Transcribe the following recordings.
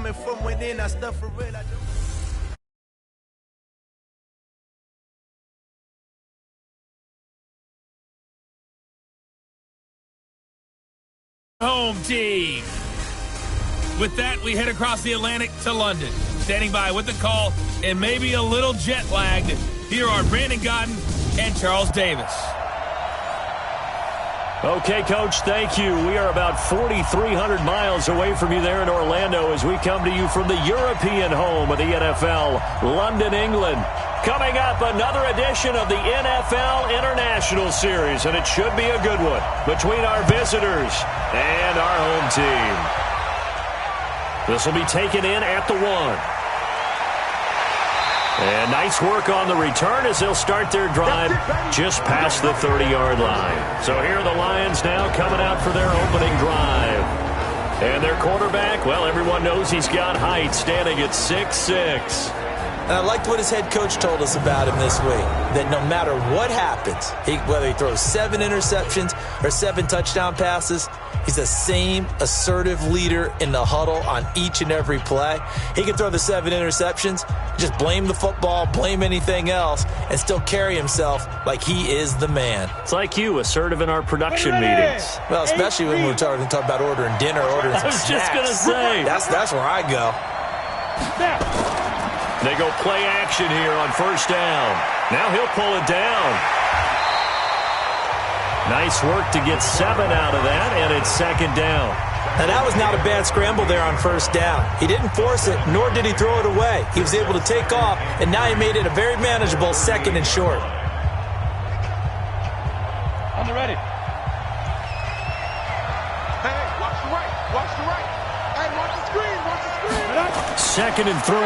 coming from within. I stuff for real. Home team. With that, we head across the Atlantic to London. Standing by with the call and maybe a little jet lagged, here are Brandon Godden and Charles Davis. Okay, Coach, thank you. We are about 4,300 miles away from you there in Orlando as we come to you from the European home of the NFL, London, England. Coming up, another edition of the NFL International Series, and it should be a good one between our visitors and our home team. This will be taken in at the 1. And nice work on the return as they'll start their drive just past the 30-yard line. So here are the Lions now coming out for their opening drive. And their quarterback, well, everyone knows he's got height, standing at 6'6". And I liked what his head coach told us about him this week, that no matter what happens, whether he throws 7 interceptions or 7 touchdown passes, he's the same assertive leader in the huddle on each and every play. He can throw the 7 interceptions, just blame the football, blame anything else, and still carry himself like he is the man. It's like you, assertive in our production meetings. Well, especially when we're talking about ordering dinner, ordering some snacks. I was just going to say. That's where I go. They go play action here on first down. Now he'll pull it down. Nice work to get 7 out of that, and it's second down. And that was not a bad scramble there on first down. He didn't force it, nor did he throw it away. He was able to take off, and now he made it a very manageable second and short. On the ready. Hey, watch the right. Watch the right. Hey, watch the screen. Watch the screen. Second and 3.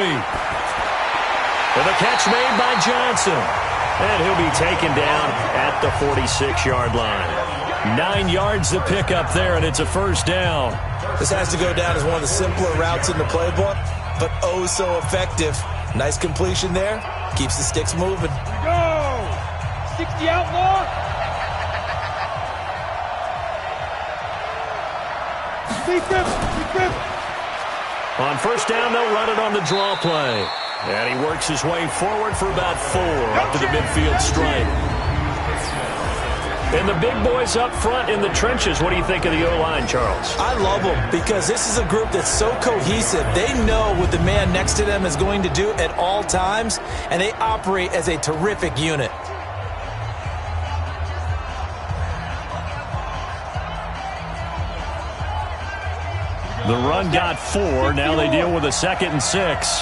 And the catch made by Johnson. And he'll be taken down at the 46-yard line. 9 yards to pick up there, and it's a first down. This has to go down as one of the simpler routes in the playbook, but oh so effective. Nice completion there. Keeps the sticks moving. Go! 60 outlaw. Deep grip. On first down, they'll run it on the draw play. And he works his way forward for about 4 up to the midfield stripe. And the big boys up front in the trenches. What do you think of the O-line, Charles? I love them because this is a group that's so cohesive. They know what the man next to them is going to do at all times, and they operate as a terrific unit. The run got 4. Now they deal with a 2nd and 6.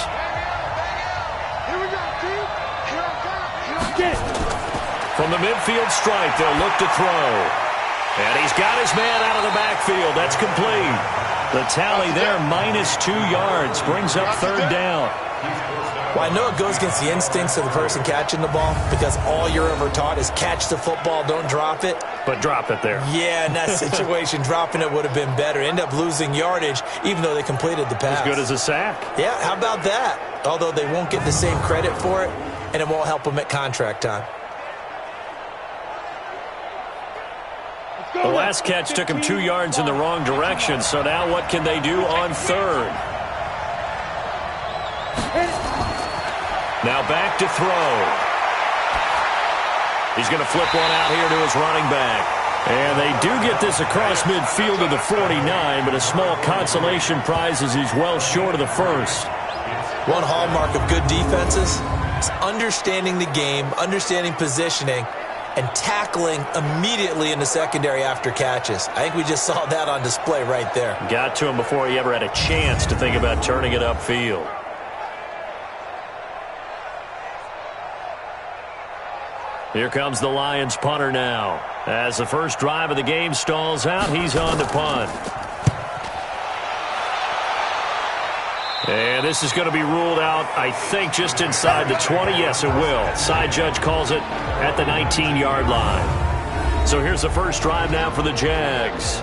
From the midfield stripe, they'll look to throw. And he's got his man out of the backfield. That's complete. The tally there, -2 yards, brings up third down. Well, I know it goes against the instincts of the person catching the ball because all you're ever taught is catch the football, don't drop it. But drop it there. Yeah, in that situation, dropping it would have been better. End up losing yardage, even though they completed the pass. As good as a sack. Yeah, how about that? Although they won't get the same credit for it, and it won't help them at contract time. The last catch took him 2 yards in the wrong direction, so now what can they do on third? Now back to throw. He's going to flip one out here to his running back. And they do get this across midfield to the 49, but a small consolation prize as he's well short of the first. One hallmark of good defenses is understanding the game, understanding positioning, and tackling immediately in the secondary after catches. I think we just saw that on display right there. Got to him before he ever had a chance to think about turning it upfield. Here comes the Lions punter now. As the first drive of the game stalls out, he's on to punt. And this is going to be ruled out, I think, just inside the 20. Yes, it will. Side judge calls it at the 19-yard line. So here's the first drive now for the Jags.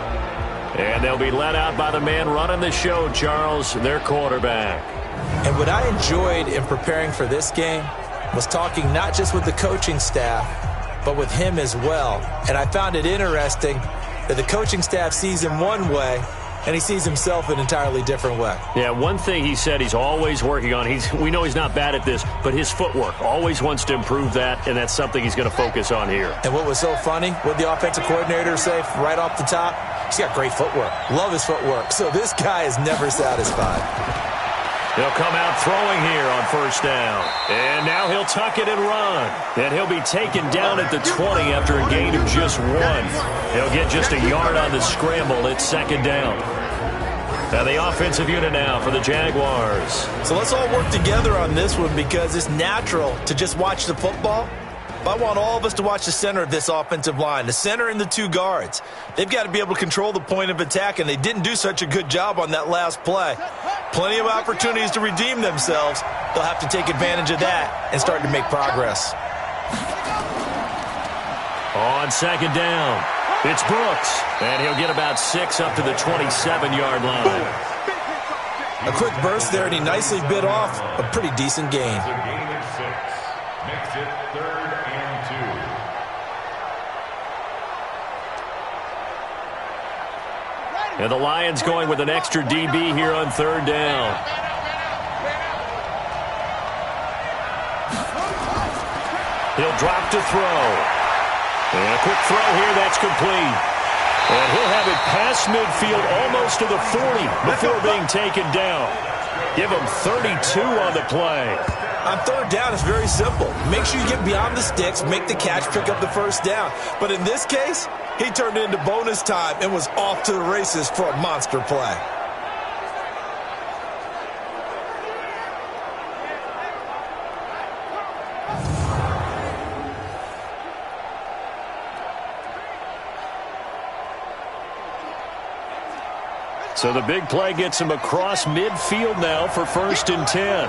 And they'll be led out by the man running the show, Charles, their quarterback. And what I enjoyed in preparing for this game was talking not just with the coaching staff, but with him as well. And I found it interesting that the coaching staff sees him one way, and he sees himself an entirely different way. Yeah, one thing he said he's always working on, we know he's not bad at this, but his footwork, always wants to improve that, and that's something he's going to focus on here. And what was so funny, what the offensive coordinator say right off the top, he's got great footwork. Love his footwork. So this guy is never satisfied. He'll come out throwing here on first down. And now he'll tuck it and run. And he'll be taken down at the 20 after a gain of just 1. He'll get just a yard on the scramble. It's second down. Now the offensive unit now for the Jaguars. So let's all work together on this one because it's natural to just watch the football. But I want all of us to watch the center of this offensive line, the center and the 2 guards. They've got to be able to control the point of attack, and they didn't do such a good job on that last play. Plenty of opportunities to redeem themselves. They'll have to take advantage of that and start to make progress. On second down, it's Brooks, and he'll get about 6 up to the 27-yard line. A quick burst there, and he nicely bit off a pretty decent gain. Makes it 3rd and 2. And the Lions going with an extra DB here on 3rd down. He'll drop to throw. And a quick throw here, that's complete. And he'll have it past midfield almost to the 40 before being taken down. Give him 32 on the play. On 3rd down, it's very simple. Make sure you get beyond the sticks, make the catch, pick up the first down. But in this case, he turned it into bonus time and was off to the races for a monster play. So the big play gets him across midfield now for 1st and 10.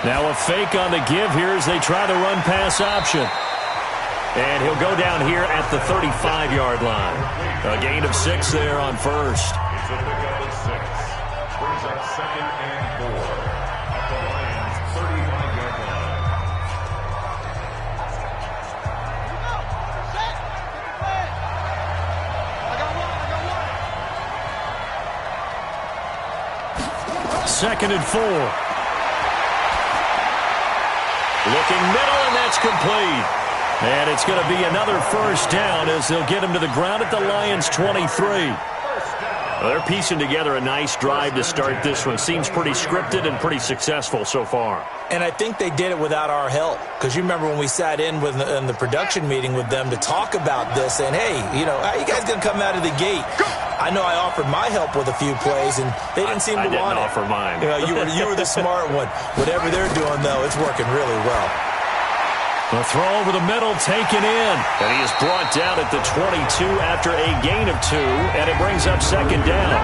Now a fake on the give here as they try the run-pass option. And he'll go down here at the 35-yard line. A gain of 6 there on first. It's a pickup of 6. Brings up 2nd and 4 at the Lions' 35-yard line. Second and 4. Looking middle, and that's complete. And it's going to be another first down as they'll get him to the ground at the Lions' 23. Well, they're piecing together a nice drive to start this one. Seems pretty scripted and pretty successful so far. And I think they did it without our help. Because you remember when we sat in the production meeting with them to talk about this, saying, hey, how you guys going to come out of the gate? I know I offered my help with a few plays, and they didn't seem to want it. I didn't offer mine. You were the smart one. Whatever they're doing, though, it's working really well. The throw over the middle taken in. And he is brought down at the 22 after a gain of 2, and it brings up second down.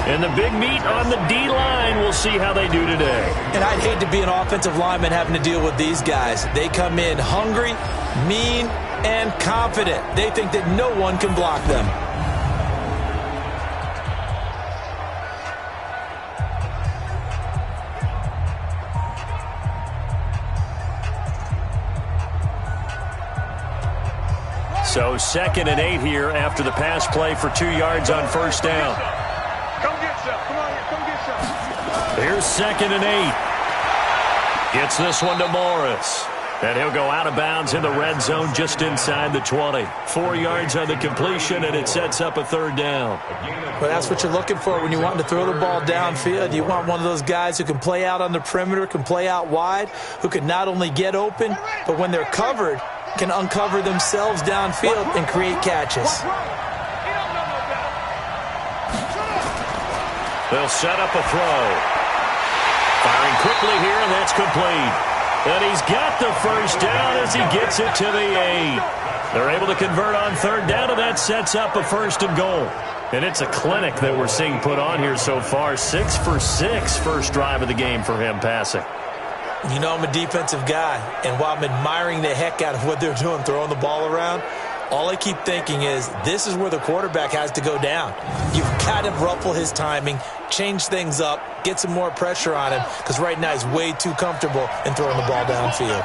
And the big meat on the D-line, we'll see how they do today. And I'd hate to be an offensive lineman having to deal with these guys. They come in hungry, mean, and confident. They think that no one can block them. So 2nd and 8 here after the pass play for 2 yards on first down. Come get some. Come on here. Come get some. Here's 2nd and 8. Gets this one to Morris. And he'll go out of bounds in the red zone just inside the 20. 4 yards on the completion, and it sets up a 3rd down. Well, that's what you're looking for when you want to throw the ball downfield. You want one of those guys who can play out on the perimeter, can play out wide, who can not only get open, but when they're covered, can uncover themselves downfield and create catches. They'll set up a throw. Firing quickly here, and that's complete. And he's got the first down as he gets it to the 8. They're able to convert on 3rd down, and that sets up a 1st and goal. And it's a clinic that we're seeing put on here so far. 6 for 6 first drive of the game for him passing. You know I'm a defensive guy, and while I'm admiring the heck out of what they're doing, throwing the ball around, all I keep thinking is this is where the quarterback has to go down. You've got to ruffle his timing, change things up, get some more pressure on him, because right now he's way too comfortable in throwing the ball downfield.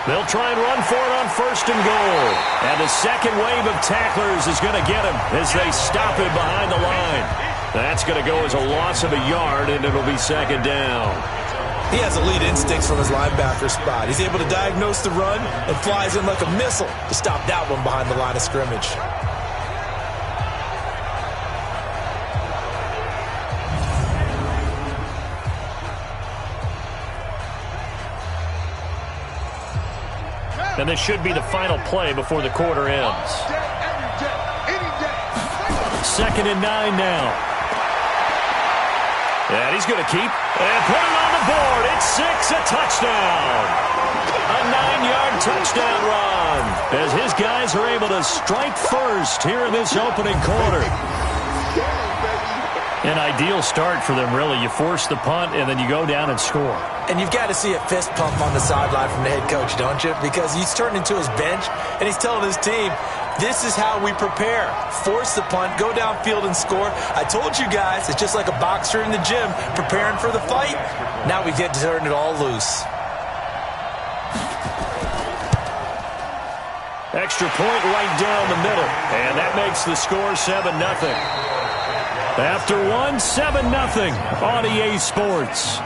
They'll try and run for it on 1st and goal. And the second wave of tacklers is going to get him as they stop him behind the line. That's going to go as a loss of a yard, and it'll be 2nd down. He has elite instincts from his linebacker spot. He's able to diagnose the run and flies in like a missile to stop that one behind the line of scrimmage. And this should be the final play before the quarter ends. 2nd and 9 now. And he's going to keep and put it on the board. It's 6, a touchdown. A 9-yard touchdown run as his guys are able to strike first here in this opening quarter. An ideal start for them, really. You force the punt, and then you go down and score. And you've got to see a fist pump on the sideline from the head coach, don't you? Because he's turned into his bench, and he's telling his team, this is how we prepare. Force the punt, go downfield and score. I told you guys, it's just like a boxer in the gym preparing for the fight. Now we get to turn it all loose. Extra point right down the middle, and that makes the score 7-0. After 7-0 on EA Sports.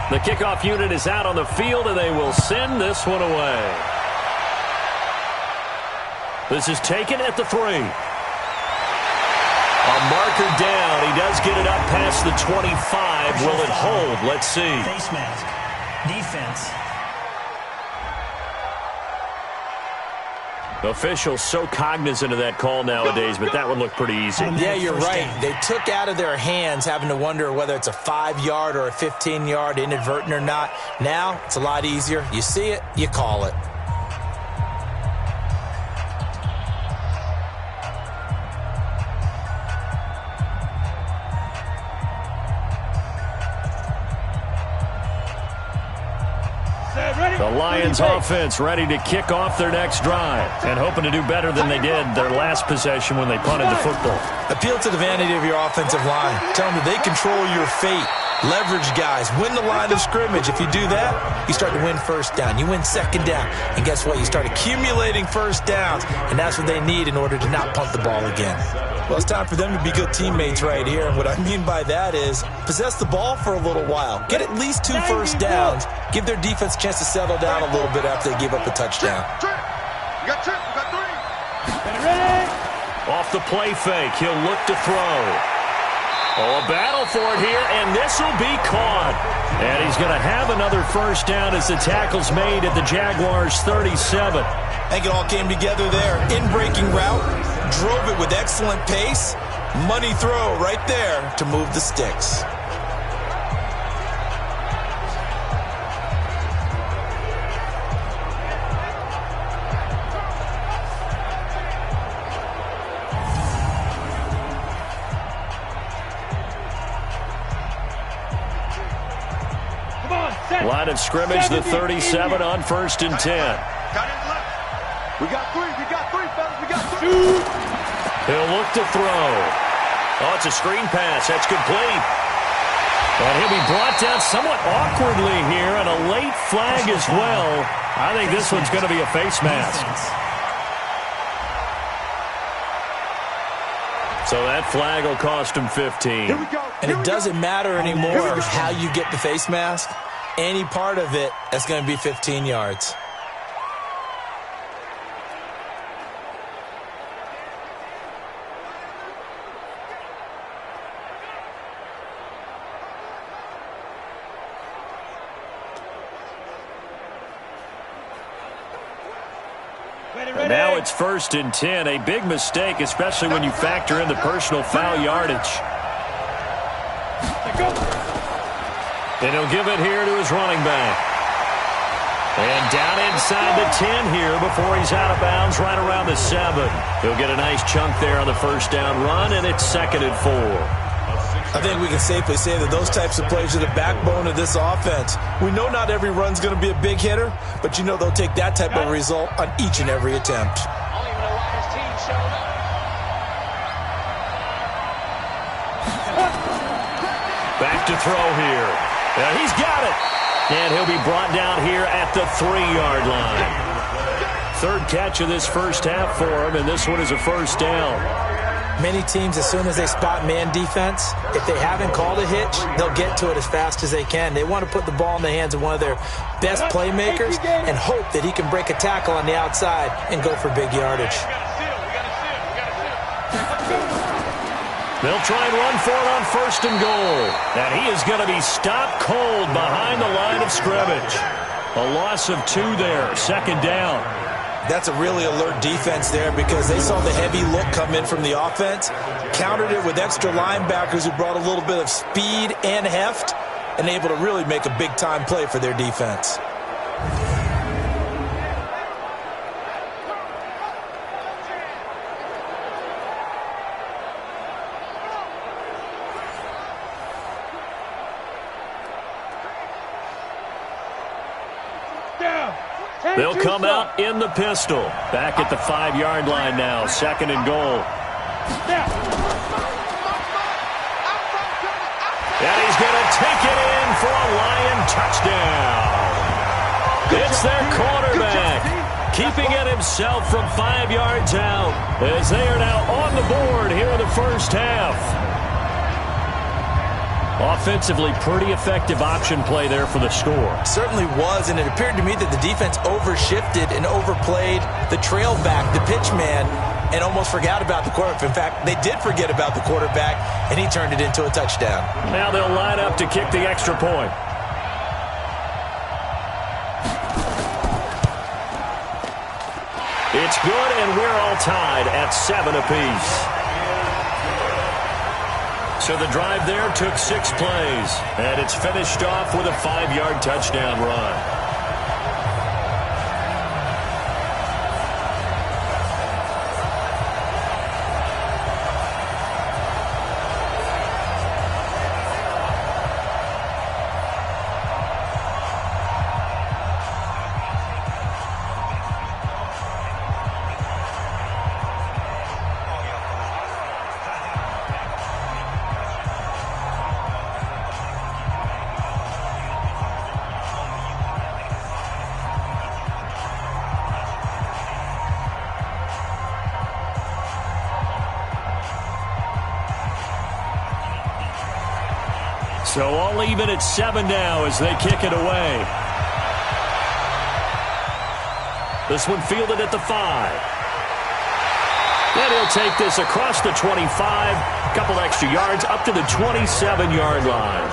The kickoff unit is out on the field, and they will send this one away. This is taken at the 3. A marker down. He does get it up past the 25. Will it hold? Let's see. Face mask. Defense. Officials so cognizant of that call nowadays, but that one looked pretty easy. Yeah, you're right. They took out of their hands having to wonder whether it's a 5-yard or a 15-yard, inadvertent or not. Now, it's a lot easier. You see it, you call it. The Lions offense ready to kick off their next drive and hoping to do better than they did their last possession when they punted the football. Appeal to the vanity of your offensive line. Tell them that they control your fate. Leverage guys. Win the line of scrimmage. If you do that, you start to win 1st down. You win 2nd down. And guess what? You start accumulating 1st downs. And that's what they need in order to not punt the ball again. Well, it's time for them to be good teammates right here. And what I mean by that is possess the ball for a little while. Get at least 2 first downs. Give their defense a chance to settle down a little bit after they give up a touchdown. You got 3. Off the play fake, he'll look to throw. Oh, a battle for it here, and this will be caught. And he's going to have another 1st down as the tackle's made at the Jaguars' 37. I think it all came together there. In-breaking route, drove it with excellent pace. Money throw right there to move the sticks. Line of scrimmage, the 37 on 1st and 10. We got 3, fellas, we got 3. He'll look to throw. Oh, it's a screen pass. That's complete. And he'll be brought down somewhat awkwardly here, and a late flag as well. I think this one's going to be a face mask. So that flag will cost him 15. And it doesn't matter anymore how you get the face mask. Any part of it, that's going to be 15 yards. And now it's 1st and 10. A big mistake, especially when you factor in the personal foul yardage. And he'll give it here to his running back. And down inside the 10 here before he's out of bounds right around the 7. He'll get a nice chunk there on the first down run, and it's 2nd and 4. I think we can safely say that those types of plays are the backbone of this offense. We know not every run's going to be a big hitter, but you know they'll take that type of result on each and every attempt. Back to throw here. He's got it. And he'll be brought down here at the 3-yard line. 3rd catch of this first half for him, and this one is a first down. Many teams, as soon as they spot man defense, if they haven't called a hitch, they'll get to it as fast as they can. They want to put the ball in the hands of one of their best playmakers and hope that he can break a tackle on the outside and go for big yardage. They'll try and run for it on 1st and goal. And he is going to be stopped cold behind the line of scrimmage. A loss of 2 there, 2nd down. That's a really alert defense there because they saw the heavy look come in from the offense, countered it with extra linebackers who brought a little bit of speed and heft, and able to really make a big-time play for their defense. They'll come out in the pistol. Back at the 5-yard line now. 2nd and goal. And he's going to take it in for a Lion touchdown. It's their quarterback, keeping it himself from 5 yards out as they are now on the board here in the first half. Offensively, pretty effective option play there for the score. Certainly was, and it appeared to me that the defense overshifted and overplayed the trail back, the pitch man, and almost forgot about the quarterback. In fact, they did forget about the quarterback, and he turned it into a touchdown. Now they'll line up to kick the extra point. It's good, and we're all tied at 7 apiece. So the drive there took 6 plays, and it's finished off with a 5-yard touchdown run. So all even at 7 now as they kick it away. This one fielded at the 5. And he'll take this across the 25, a couple extra yards up to the 27-yard line.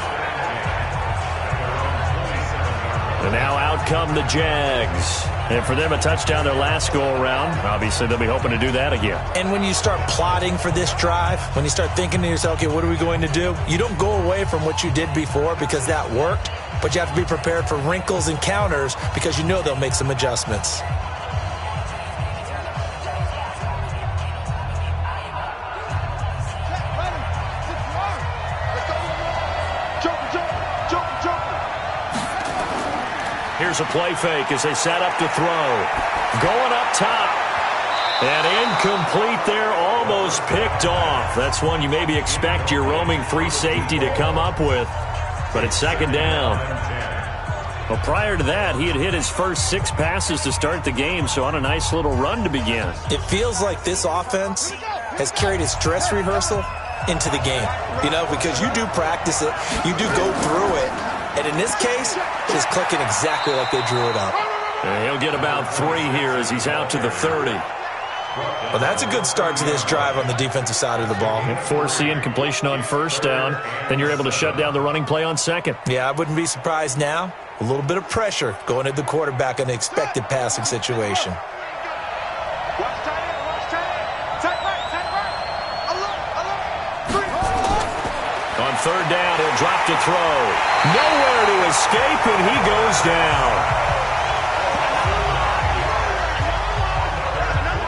And now out come the Jags. And for them, a touchdown their last go-around. Obviously, they'll be hoping to do that again. And when you start plotting for this drive, when you start thinking to yourself, okay, what are we going to do? You don't go away from what you did before because that worked, but you have to be prepared for wrinkles and counters because you know they'll make some adjustments. Here's a play fake as they set up to throw. Going up top. And incomplete there, almost picked off. That's one you maybe expect your roaming free safety to come up with. But it's 2nd down. Well, prior to that, he had hit his first 6 passes to start the game, so on a nice little run to begin. It feels like this offense has carried its dress rehearsal into the game. You know, because you do practice it, you do go through it. And in this case, it's clicking exactly like they drew it up. And he'll get about 3 here as he's out to the 30. Well, that's a good start to this drive on the defensive side of the ball. Forcing completion on 1st down. Then you're able to shut down the running play on 2nd. Yeah, I wouldn't be surprised now. A little bit of pressure going at the quarterback in an expected passing situation. Watch tight end, watch tight end. Tight right. Alert. 3. On third down, he'll drop to throw. Nowhere to escape, and he goes down.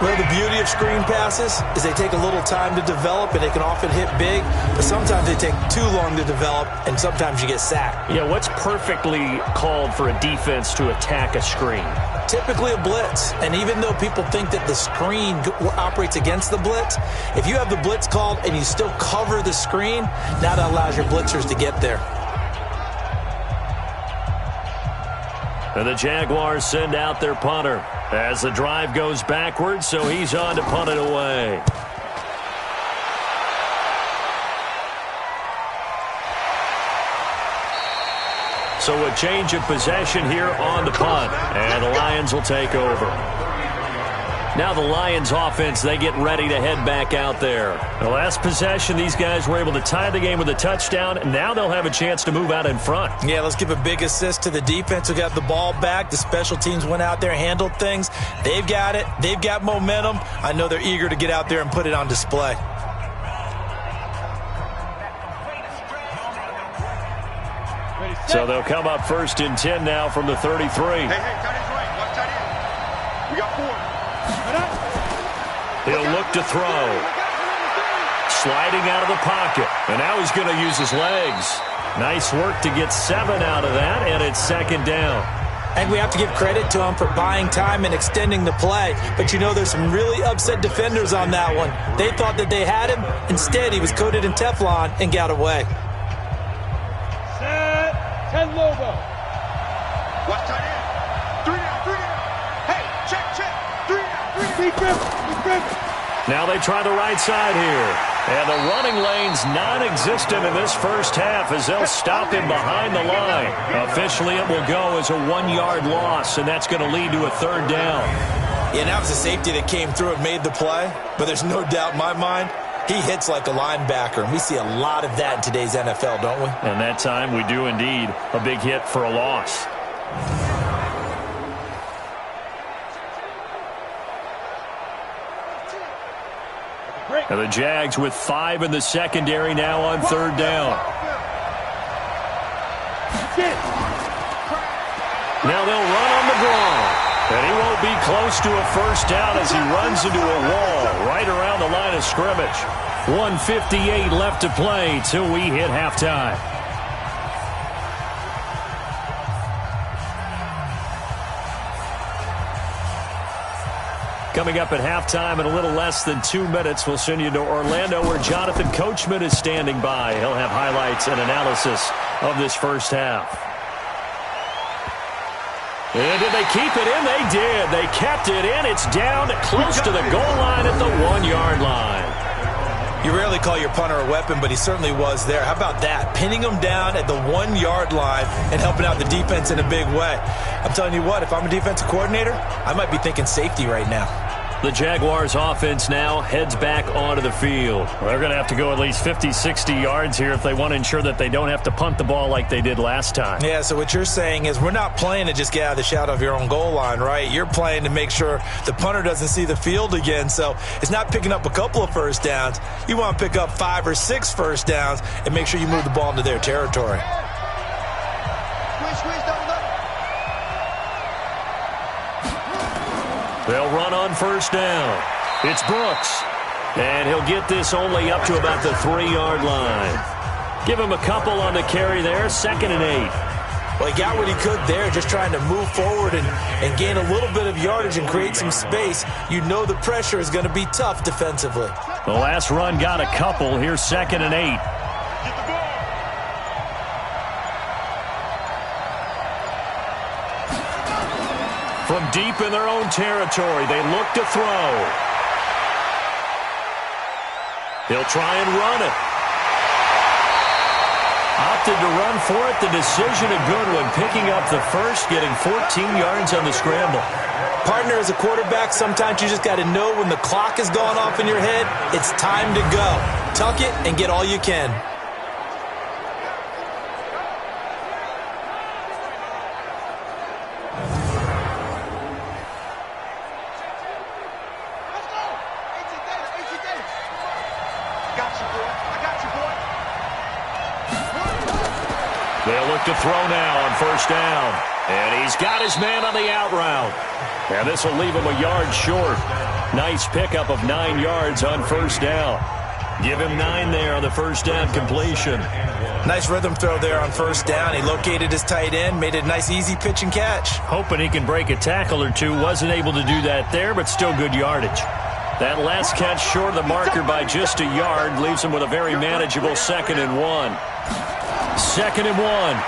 Well, the beauty of screen passes is they take a little time to develop, and they can often hit big, but sometimes they take too long to develop, and sometimes you get sacked. Yeah, what's perfectly called for a defense to attack a screen? Typically a blitz, and even though people think that the screen operates against the blitz, if you have the blitz called and you still cover the screen, now that allows your blitzers to get there. And the Jaguars send out their punter as the drive goes backwards, so he's on to punt it away. So a change of possession here on the punt, and the Lions will take over. Now the Lions offense, they get ready to head back out there. The last possession, these guys were able to tie the game with a touchdown, and now they'll have a chance to move out in front. Yeah, let's give a big assist to the defense who got the ball back. The special teams went out there, handled things. They've got it. They've got momentum. I know they're eager to get out there and put it on display. So they'll come up 1st and 10 now from the 33. Hey, tight end's right. Watch tight end. We got 4. He'll look to throw. Sliding out of the pocket. And now he's going to use his legs. Nice work to get 7 out of that, and it's 2nd down. And we have to give credit to him for buying time and extending the play. But you know, there's some really upset defenders on that one. They thought that they had him. Instead, he was coated in Teflon and got away. Set. 10 logo. Watch tight end. 3 down. Hey, check. 3 down. Big grip. Now they try the right side here. And the running lane's non-existent in this first half as they'll stop him behind the line. Officially, it will go as a 1-yard loss, and that's going to lead to a 3rd down. Yeah, and that was a safety that came through and made the play. But there's no doubt in my mind, he hits like a linebacker. And we see a lot of that in today's NFL, don't we? And that time we do indeed. A big hit for a loss. And the Jags with 5 in the secondary now on 3rd down. Now they'll run on the draw. And he won't be close to a 1st down as he runs into a wall right around the line of scrimmage. 1:58 left to play till we hit halftime. Coming up at halftime in a little less than 2 minutes, we'll send you to Orlando where Jonathan Coachman is standing by. He'll have highlights and analysis of this first half. And did they keep it in? They did. They kept it in. It's down close to the goal line at the 1-yard line. You rarely call your punter a weapon, but he certainly was there. How about that? Pinning him down at the 1-yard line and helping out the defense in a big way. I'm telling you what, if I'm a defensive coordinator, I might be thinking safety right now. The Jaguars offense now heads back onto the field. They're going to have to go at least 50, 60 yards here if they want to ensure that they don't have to punt the ball like they did last time. Yeah, so what you're saying is we're not playing to just get out of the shadow of your own goal line, right? You're playing to make sure the punter doesn't see the field again. So it's not picking up a couple of 1st downs. You want to pick up 5 or 6 1st downs and make sure you move the ball into their territory. Squeeze, double. They'll run on 1st down. It's Brooks. And he'll get this only up to about the 3-yard line. Give him a couple on the carry there. 2nd and 8. Well, he got what he could there, just trying to move forward and gain a little bit of yardage and create some space. You know the pressure is going to be tough defensively. The last run got a couple. Here's 2nd and 8. From deep in their own territory, they look to throw. He'll try and run it. Opted to run for it. The decision a good one. Picking up the first, getting 14 yards on the scramble. Partner, as a quarterback, sometimes you just got to know when the clock has gone off in your head, it's time to go. Tuck it and get all you can. look to throw now on first down. And he's got his man on the out route. And this will leave him a yard short. Nice pickup of 9 yards on first down. Give him 9 there on the first down completion. Nice rhythm throw there on first down. He located his tight end, made it a nice easy pitch and catch. Hoping he can break a tackle or two. Wasn't able to do that there, but still good yardage. That last catch short of the marker by just a yard leaves him with a very manageable 2nd and 1. 2nd and 1.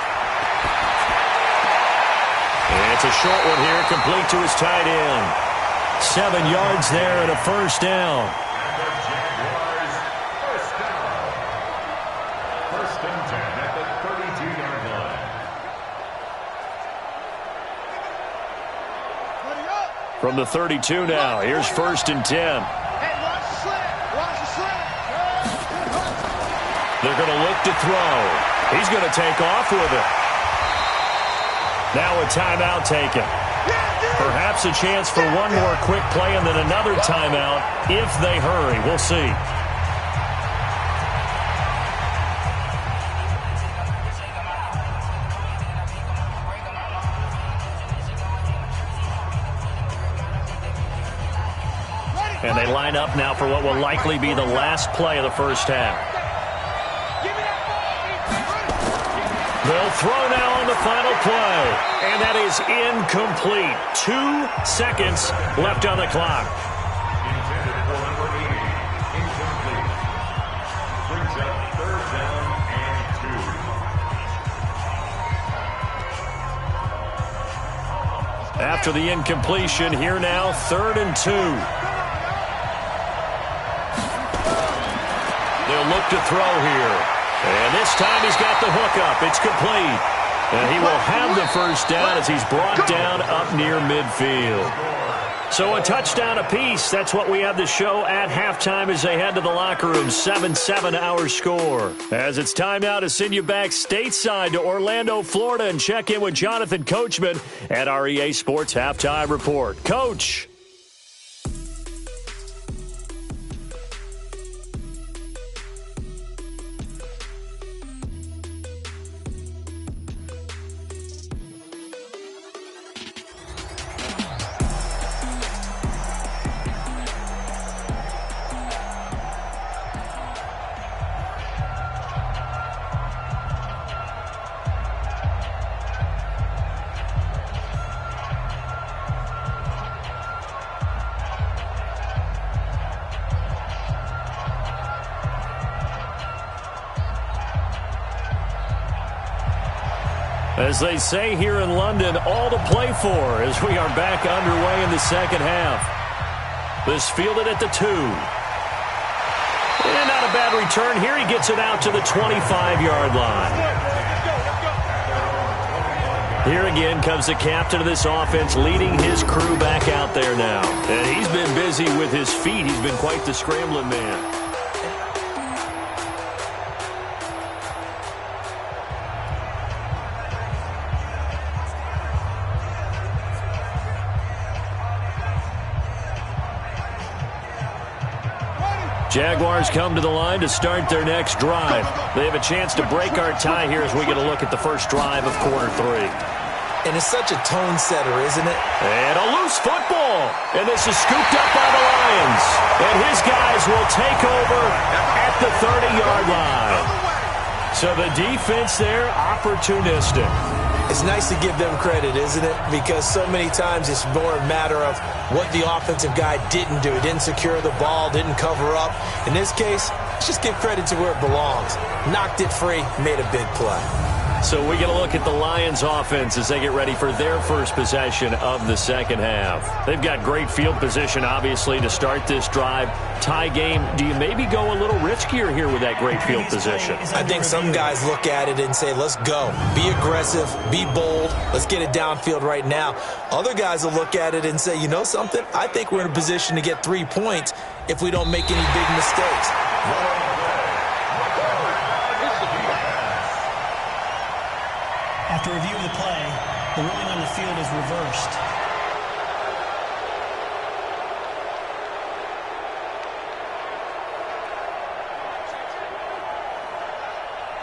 It's a short one here, complete to his tight end. 7 yards there and a first down. First and 10 at the 32-yard line. From the 32 now, here's 1st and 10. Hey, watch the slant. Watch the slant. They're going to look to throw. He's going to take off with it. Now a timeout taken. Perhaps a chance for one more quick play and then another timeout if they hurry. We'll see. And they line up now for what will likely be the last play of the first half. They'll throw now on the final play. And that is incomplete. 2 seconds left on the clock. Intended for number 80. Incomplete. Brings up 3rd down and 2. After the incompletion, here now, 3rd and 2. They'll look to throw here. And this time he's got the hook up. It's complete. And he will have the first down as he's brought down up near midfield. So a touchdown apiece. That's what we have to show at halftime as they head to the locker room. 7-7 our score. As it's time now to send you back stateside to Orlando, Florida, and check in with Jonathan Coachman at our EA Sports Halftime Report. Coach. As they say here in London, all to play for as we are back underway in the second half. This fielded at the 2. And not a bad return here. He gets it out to the 25-yard line. Here again comes the captain of this offense leading his crew back out there now. And he's been busy with his feet. He's been quite the scrambling man. Jaguars come to the line to start their next drive. They have a chance to break our tie here as we get a look at the first drive of quarter 3. And it's such a tone setter, isn't it? And a loose football. And this is scooped up by the Lions. And his guys will take over at the 30-yard line. So the defense there, opportunistic. It's nice to give them credit, isn't it? Because so many times it's more a matter of what the offensive guy didn't do. He didn't secure the ball, didn't cover up. In this case, let's just give credit to where it belongs. Knocked it free, made a big play. So we get a look at the Lions offense as they get ready for their first possession of the second half. They've got great field position, obviously, to start this drive. Tie game, do you maybe go a little riskier here with that great field position? I think some guys look at it and say, let's go. Be aggressive, be bold. Let's get it downfield right now. Other guys will look at it and say, you know something? I think we're in a position to get 3 points if we don't make any big mistakes. After review of the play, the ruling on the field is reversed.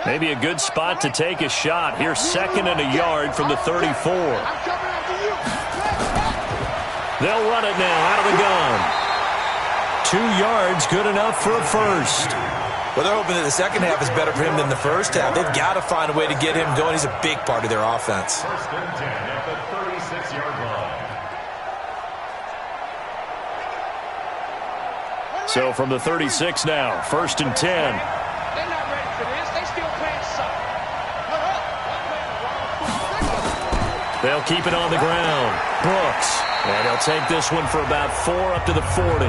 Maybe a good spot to take a shot. Here's 2nd and a yard from the 34. They'll run it now out of the gun. 2 yards, good enough for a first. Well, they're hoping that the second half is better for him than the first half. They've got to find a way to get him going. He's a big part of their offense. 1st and 10 at the 36-yard line. So from the 36 now, 1st and 10. They're not ready for this. They still playing suck. They'll keep it on the ground. Brooks. And he'll take this one for about 4 up to the 40.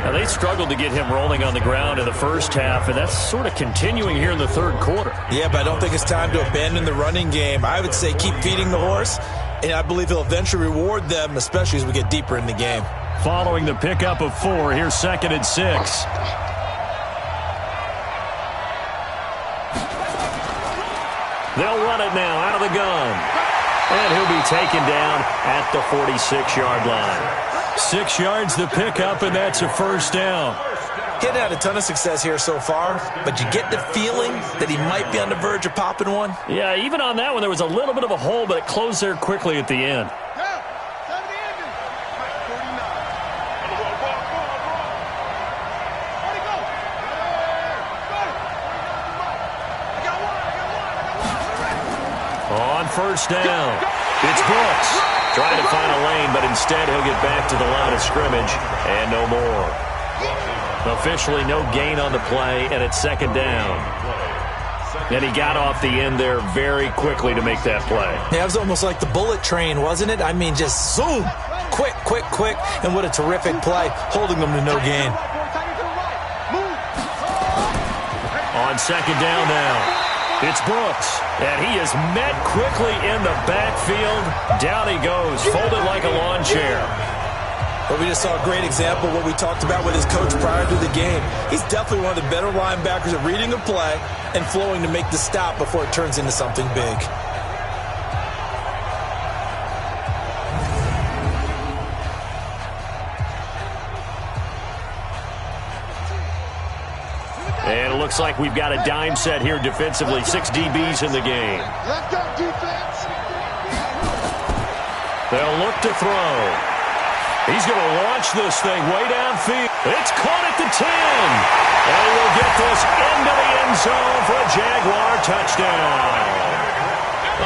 Now, they struggled to get him rolling on the ground in the first half, and that's sort of continuing here in the third quarter. Yeah, but I don't think it's time to abandon the running game. I would say keep feeding the horse, and I believe he'll eventually reward them, especially as we get deeper in the game. Following the pickup of 4, here's 2nd and 6. They'll run it now out of the gun. And he'll be taken down at the 46-yard line. 6 yards the pickup, and that's a first down. He hadn't had a ton of success here so far, but you get the feeling that he might be on the verge of popping one. Yeah, even on that one, there was a little bit of a hole, but it closed there quickly at the end. On first down, it's Brooks. Trying to find a lane, but instead he'll get back to the line of scrimmage and no more. Officially no gain on the play, and it's 2nd down. And he got off the end there very quickly to make that play. Yeah, it was almost like the bullet train, wasn't it? I mean, just zoom. Quick, quick, quick. And what a terrific play, holding them to no gain. On 2nd down now. It's Brooks, and he is met quickly in the backfield. Down he goes, folded like a lawn chair. But we just saw a great example of what we talked about with his coach prior to the game. He's definitely one of the better linebackers at reading a play and flowing to make the stop before it turns into something big. And it looks like we've got a dime set here defensively. 6 DBs in the game. Let's go, defense. They'll look to throw. He's going to launch this thing way downfield. It's caught at the 10. And he will get this into the end zone for a Jaguar touchdown.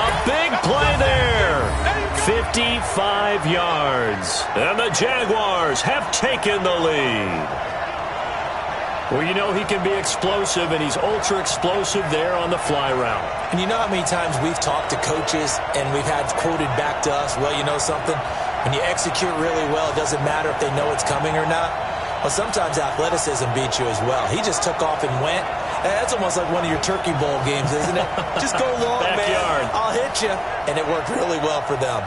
A big play there. 55 yards. And the Jaguars have taken the lead. Well, you know he can be explosive, and he's ultra-explosive there on the fly route. And you know how many times we've talked to coaches and we've had quoted back to us, well, you know something? When you execute really well, it doesn't matter if they know it's coming or not. Well, sometimes athleticism beats you as well. He just took off and went. That's almost like one of your Turkey Bowl games, isn't it? Just go long, man. I'll hit you. And it worked really well for them.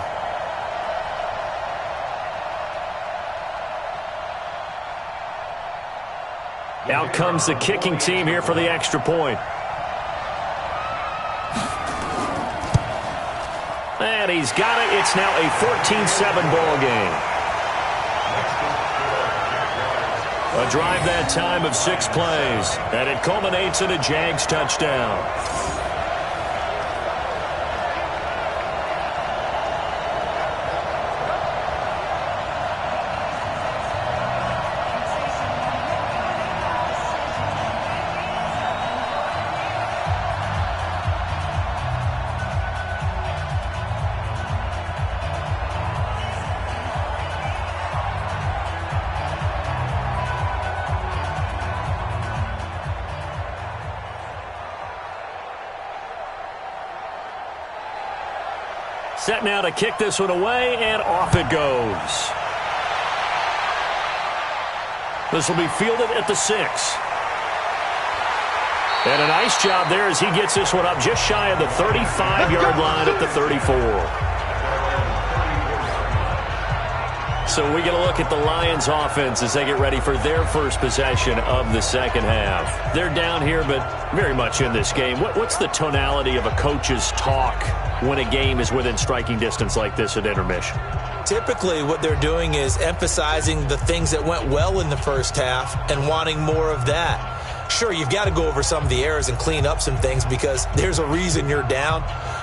Out comes the kicking team here for the extra point. And he's got it. It's now a 14-7 ball game. A drive that time of 6 plays. And it culminates in a Jags touchdown. Set now to kick this one away, and off it goes. This will be fielded at the 6. And a nice job there as he gets this one up just shy of the 35-yard line at the 34. So we get a look at the Lions offense as they get ready for their first possession of the second half. They're down here, but very much in this game. What's the tonality of a coach's talk when a game is within striking distance like this at intermission? Typically, what they're doing is emphasizing the things that went well in the first half and wanting more of that. Sure, you've got to go over some of the errors and clean up some things because there's a reason you're down.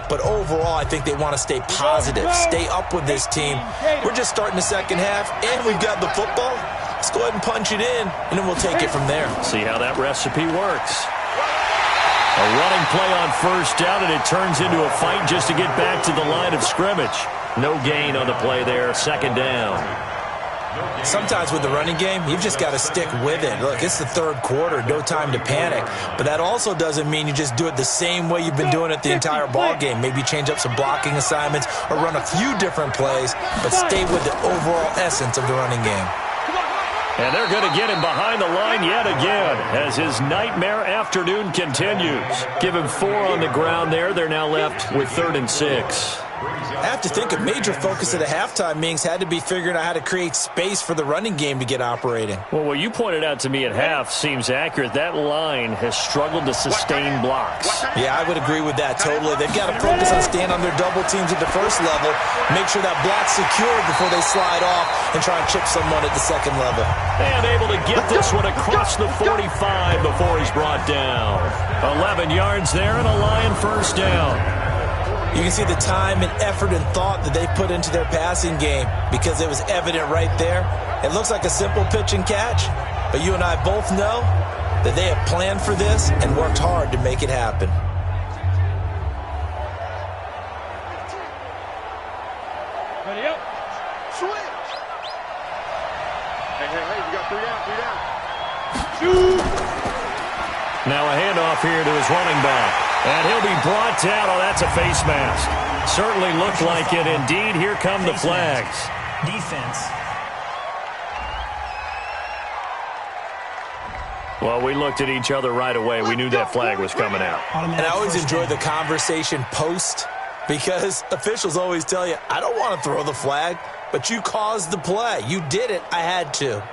But overall, I think they want to stay positive, stay up with this team. We're just starting the second half, and we've got the football. Let's go ahead and punch it in, and then we'll take it from there. See how that recipe works. A running play on first down, and it turns into a fight just to get back to the line of scrimmage. No gain on the play there, second down. Sometimes with the running game, you've just got to stick with it. Look, it's the third quarter, no time to panic. But that also doesn't mean you just do it the same way you've been doing it the entire ball game. Maybe change up some blocking assignments or run a few different plays, but stay with the overall essence of the running game. And they're going to get him behind the line yet again as his nightmare afternoon continues. Give him 4 on the ground there. They're now left with 3rd and 6. I have to think a major focus at the halftime meetings had to be figuring out how to create space for the running game to get operating. Well, what you pointed out to me at half seems accurate. That line has struggled to sustain blocks. Yeah, I would agree with that totally. They've got to focus on staying on their double teams at the first level, make sure that block's secured before they slide off and try and chip someone at the second level. And able to get this one across the 45 before he's brought down. 11 yards there and a Lion first down. You can see the time and effort and thought that they put into their passing game because it was evident right there. It looks like a simple pitch and catch, but you and I both know that they have planned for this and worked hard to make it happen. Ready up. Switch. Hey, we got 3 down, 3 down. Shoot. Now a handoff here to his running back. And he'll be brought down. Oh, that's a face mask. Certainly looked like it. Indeed, here come the flags. Defense. Well, we looked at each other right away. We knew that flag was coming out. And I always enjoy the conversation post because officials always tell you, I don't want to throw the flag, but you caused the play. You did it. I had to.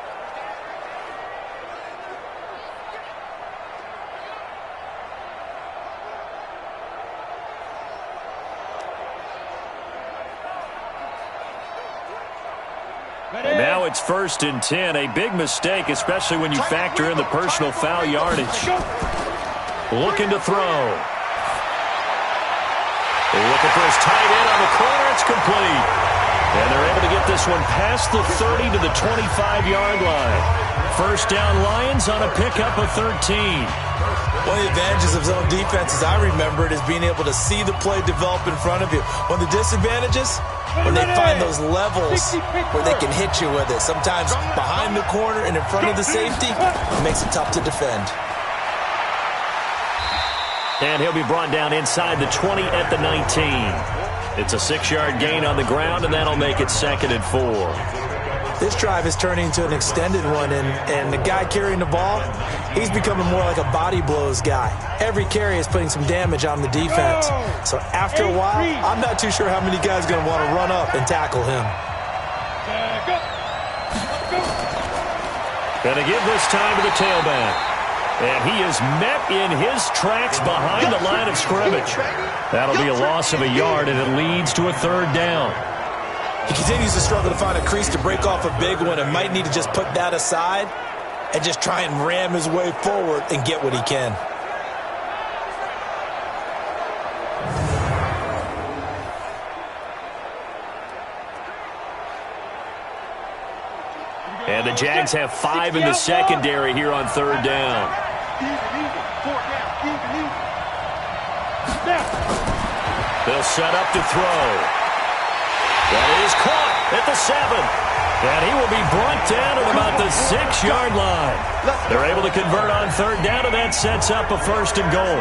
And now it's 1st and 10. A big mistake, especially when you factor in the personal foul yardage. Looking to throw. Looking for his tight end on the corner. It's complete. And they're able to get this one past the 30 to the 25-yard line. First down Lions on a pickup of 13. One of the advantages of zone defense, as I remember it, is being able to see the play develop in front of you. One of the disadvantages, when they find those levels where they can hit you with it. Sometimes behind the corner and in front of the safety, it makes it tough to defend. And he'll be brought down inside the 20 at the 19. It's a 6-yard gain on the ground, and that'll make it 2nd and 4. This drive is turning into an extended one, and the guy carrying the ball, he's becoming more like a body blows guy. Every carry is putting some damage on the defense. So after a while, I'm not too sure how many guys are going to want to run up and tackle him. Going to give this time to the tailback. And he is met in his tracks behind the line of scrimmage. That'll be a loss of a yard, and it leads to a 3rd down. He continues to struggle to find a crease to break off a big one and might need to just put that aside and just try and ram his way forward and get what he can. And the Jags have 5 in the secondary here on 3rd down. They'll set up to throw. That is caught at the 7. And he will be brought down at about the 6-yard line. They're able to convert on 3rd down, and that sets up a 1st and goal.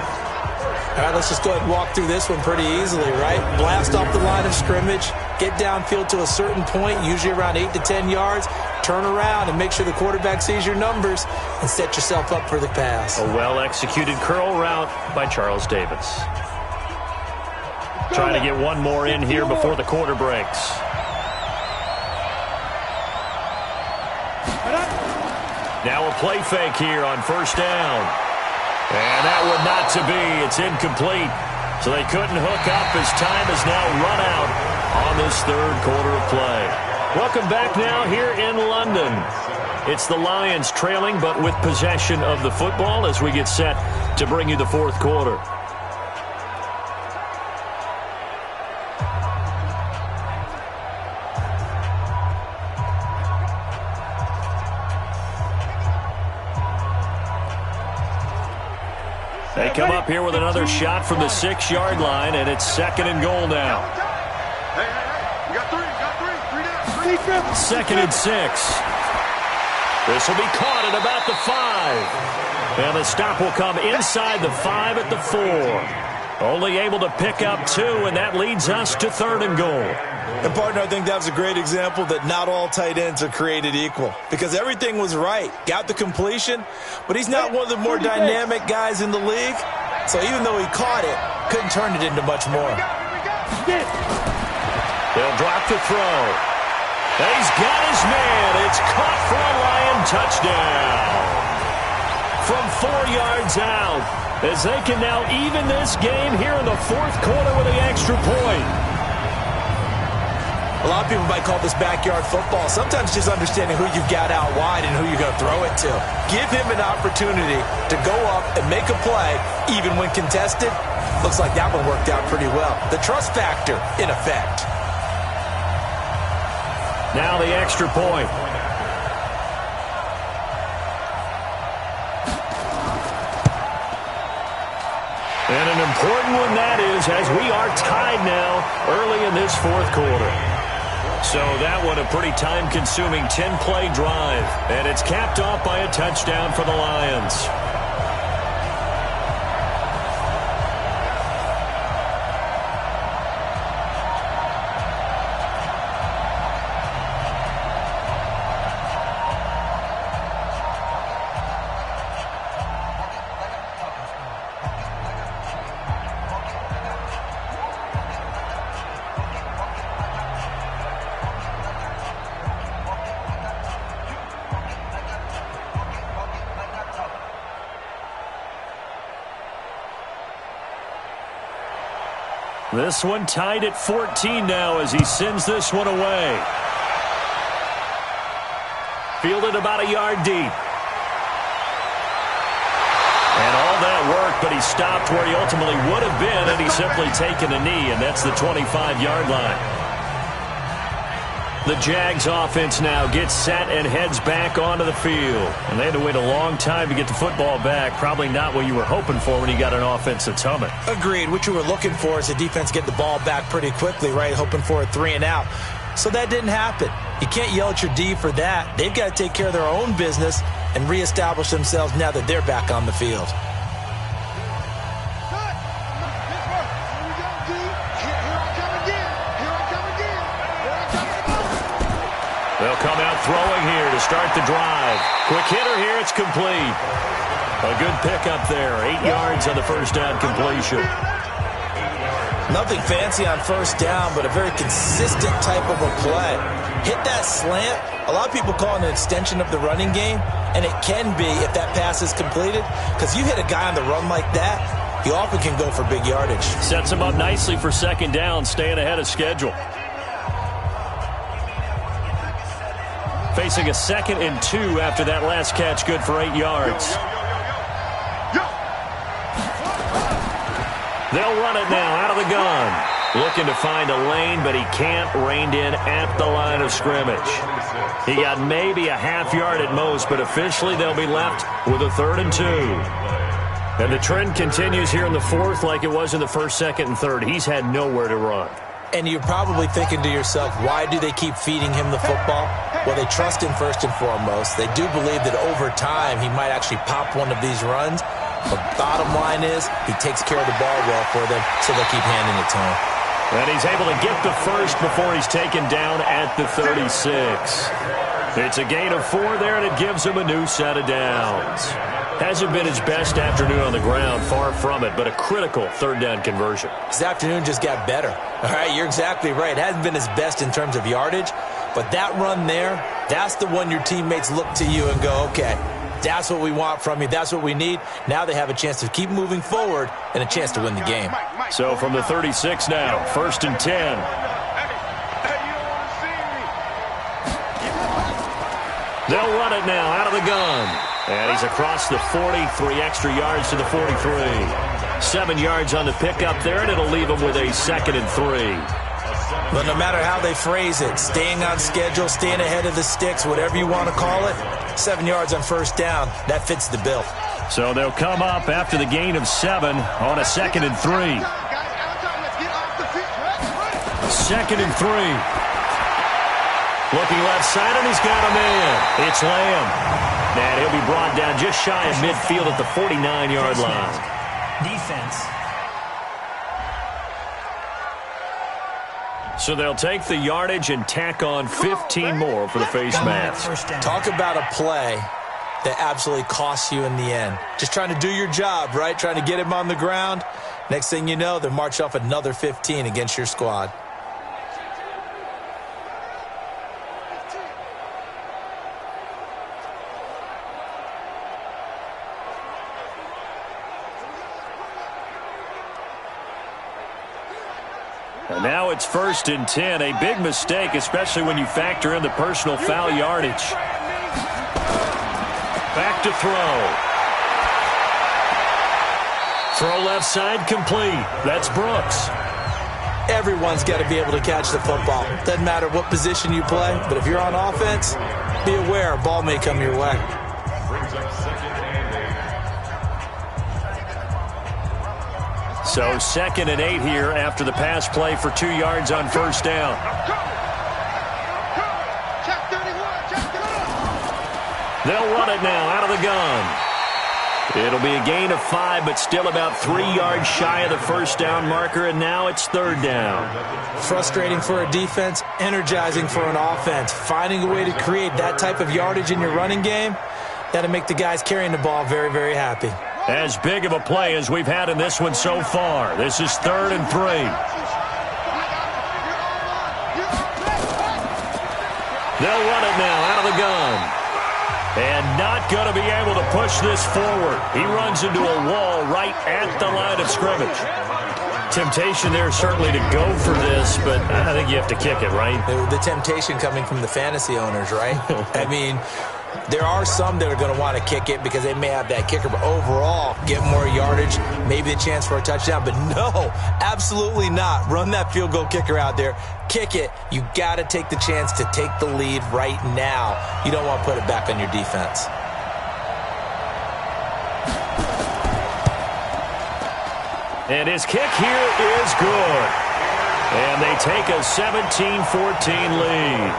All right, let's just go ahead and walk through this one pretty easily, right? Blast off the line of scrimmage, get downfield to a certain point, usually around 8 to 10 yards, turn around and make sure the quarterback sees your numbers and set yourself up for the pass. A well-executed curl route by Charles Davis. Trying to get one more in here before the quarter breaks. Now a play fake here on 1st down. And that would not to be. It's incomplete. So they couldn't hook up as time has now run out on this 3rd quarter of play. Welcome back now here in London. It's the Lions trailing, but with possession of the football as we get set to bring you the fourth quarter. They come up here with another shot from the 6-yard line, and it's 2nd and goal now. Hey, you got three down. 2nd and 6. This will be caught at about the 5. And the stop will come inside the 5 at the 4. Only able to pick up 2, and that leads us to 3rd and goal. And, partner, I think that was a great example that not all tight ends are created equal. Because everything was right. Got the completion, but he's not one of the more dynamic guys in the league. So even though he caught it, couldn't turn it into much more. They'll drop the throw. He's got his man. It's caught for a Lion touchdown. From 4 yards out, as they can now even this game here in the fourth quarter with the extra point. A lot of people might call this backyard football. Sometimes just understanding who you've got out wide and who you're going to throw it to. Give him an opportunity to go up and make a play, even when contested. Looks like that one worked out pretty well. The trust factor, in effect. Now the extra point. And an important one that is, as we are tied now early in this fourth quarter. So that one a pretty time-consuming 10-play drive. And it's capped off by a touchdown for the Lions. This one tied at 14 now as he sends this one away. Fielded about a yard deep. And all that work, but he stopped where he ultimately would have been had he simply taken a knee, and that's the 25-yard line. The Jags offense now gets set and heads back onto the field. And they had to wait a long time to get the football back. Probably not what you were hoping for when you got an offense that's humming. Agreed. What you were looking for is the defense get the ball back pretty quickly, right? Hoping for a 3 and out. So that didn't happen. You can't yell at your D for that. They've got to take care of their own business and reestablish themselves now that they're back on the field. They'll come out throwing here to start the drive. Quick hitter here, it's complete. A good pickup there, 8 yards on the first down completion. Nothing fancy on first down, but a very consistent type of a play. Hit that slant. A lot of people call it an extension of the running game, and it can be if that pass is completed, because you hit a guy on the run like that, he often can go for big yardage. Sets him up nicely for second down, staying ahead of schedule. Facing a 2nd and 2 after that last catch, good for 8 yards. They'll run it now out of the gun. Looking to find a lane, but he can't. Reined in at the line of scrimmage. He got maybe a half yard at most, but officially they'll be left with a 3rd and 2. And the trend continues here in the fourth like it was in the first, second, and third. He's had nowhere to run. And you're probably thinking to yourself, why do they keep feeding him the football? Well, they trust him first and foremost. They do believe that over time he might actually pop one of these runs. But bottom line is he takes care of the ball well for them, so they'll keep handing it to him. And he's able to get the first before he's taken down at the 36. It's a gain of 4 there, and it gives him a new set of downs. Hasn't been his best afternoon on the ground, far from it, but a critical 3rd down conversion. His afternoon just got better. All right, you're exactly right. It hasn't been his best in terms of yardage, but that run there, that's the one your teammates look to you and go, okay, that's what we want from you. That's what we need. Now they have a chance to keep moving forward and a chance to win the game. So from the 36 now, 1st and 10. They'll run it now out of the gun. And he's across the 40, 3 extra yards to the 43. 7 yards on the pickup there, and it'll leave him with a 2nd and 3. But no matter how they phrase it, staying on schedule, staying ahead of the sticks, whatever you want to call it, 7 yards on first down, that fits the bill. So they'll come up after the gain of 7 on a 2nd and 3. 2nd and 3. Looking left side, and he's got a man. It's Lamb. And he'll be brought down just shy of midfield at the 49-yard line. Defense. So they'll take the yardage and tack on 15 more for the face mask. Talk about a play that absolutely costs you in the end. Just trying to do your job, right? Trying to get him on the ground. Next thing you know, they're march off another 15 against your squad. And now it's 1st and 10. A big mistake, especially when you factor in the personal foul yardage. Back to throw. Throw left side complete. That's Brooks. Everyone's got to be able to catch the football. Doesn't matter what position you play, but if you're on offense, be aware a ball may come your way. So 2nd and 8 here after the pass play for 2 yards on first down. They'll run it now out of the gun. It'll be a gain of 5, but still about 3 yards shy of the first down marker, and now it's 3rd down. Frustrating for a defense, energizing for an offense. Finding a way to create that type of yardage in your running game, that'll make the guys carrying the ball very, very happy. As big of a play as we've had in this one so far. This is 3rd and 3. They'll run it now out of the gun. And not going to be able to push this forward. He runs into a wall right at the line of scrimmage. Temptation there certainly to go for this, but I think you have to kick it, right? The temptation coming from the fantasy owners, right? I mean, there are some that are going to want to kick it because they may have that kicker, but overall, get more yardage, maybe a chance for a touchdown. But no, absolutely not. Run that field goal kicker out there. Kick it. You got to take the chance to take the lead right now. You don't want to put it back on your defense. And his kick here is good. And they take a 17-14 lead.